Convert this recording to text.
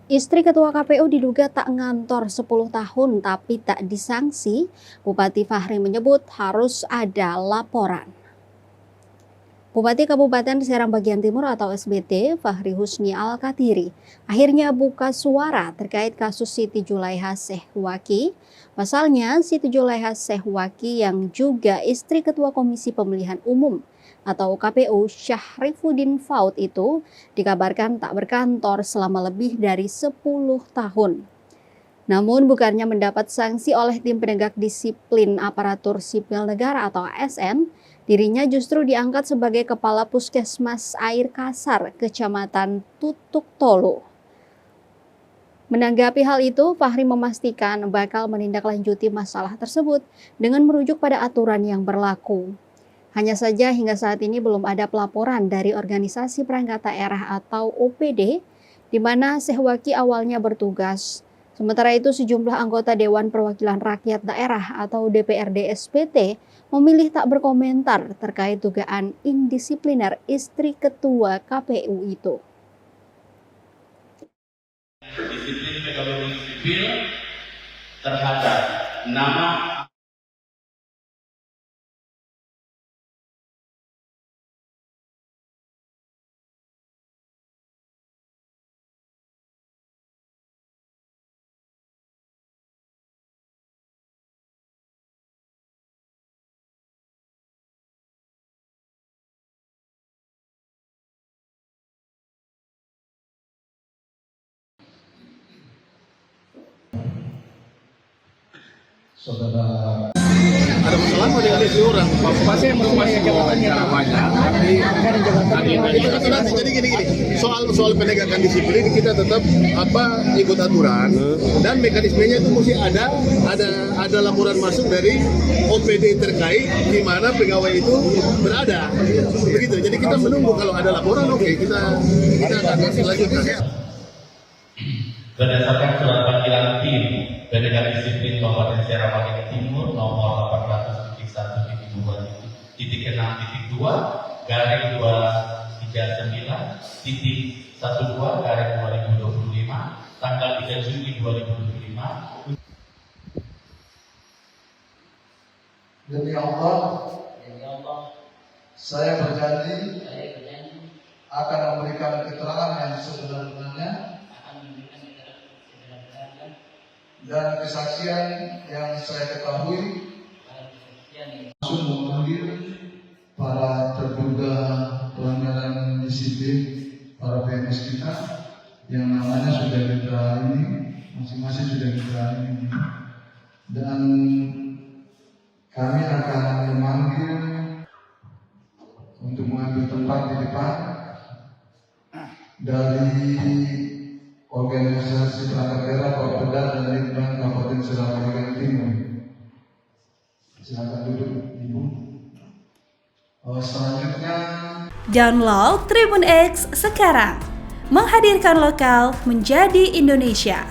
Istri Ketua KPU diduga tak ngantor 10 tahun tapi tak disanksi. Bupati Fahri menyebut harus ada laporan. Bupati Kabupaten Serang Bagian Timur atau SBT, Fahri Husni Al-Katiri, akhirnya buka suara terkait kasus Siti Julaiha Sehwaki. Pasalnya, Siti Julaiha Sehwaki yang juga istri Ketua Komisi Pemilihan Umum atau KPU Syahrifuddin Faud itu dikabarkan tak berkantor selama lebih dari 10 tahun. Namun bukannya mendapat sanksi oleh tim penegak disiplin aparatur sipil negara atau ASN, dirinya justru diangkat sebagai Kepala Puskesmas Air Kasar, Kecamatan Tutuk Tolo. Menanggapi hal itu, Fahri memastikan bakal menindaklanjuti masalah tersebut dengan merujuk pada aturan yang berlaku. Hanya saja hingga saat ini belum ada pelaporan dari organisasi perangkat daerah atau OPD, di mana Sehwaki awalnya bertugas. Sementara itu, sejumlah anggota Dewan Perwakilan Rakyat Daerah atau DPRD SBT memilih tak berkomentar terkait dugaan indisipliner istri Ketua KPU itu. Disiplin pegawai sipil terhadap nama Saudara ada masalah mau dengan istri orang pasti yang masing-masing jabatannya banyak tapi itu kan nanti jadi gini soal penegakan disiplin kita tetap ikut aturan dan mekanismenya itu mesti ada laporan masuk dari OPD terkait di mana pegawai itu berada begitu. Jadi kita menunggu kalau ada laporan kita akan lanjutkan. Berdasarkan surat panggilan tim penegak disiplin Kabupaten Serang Bagian Timur nomor 18.6.2.2029/12/2025 tanggal 3 Juni 2025. Demi Allah, saya berjanji akan memberikan keterangan yang sebenar-benarnya dan kesaksian yang saya ketahui langsung memanggil para terduga pelanggaran disiplin para PNS kita yang namanya sudah kita masing-masing sudah kita dan kami akan memanggil untuk mengambil tempat di depan dari organisasi perangkat daerah Papeda dan Litbang Kabupaten Serang Bagian Timur. Silakan duduk, Ibu. Selanjutnya, download Tribun X sekarang, menghadirkan lokal menjadi Indonesia.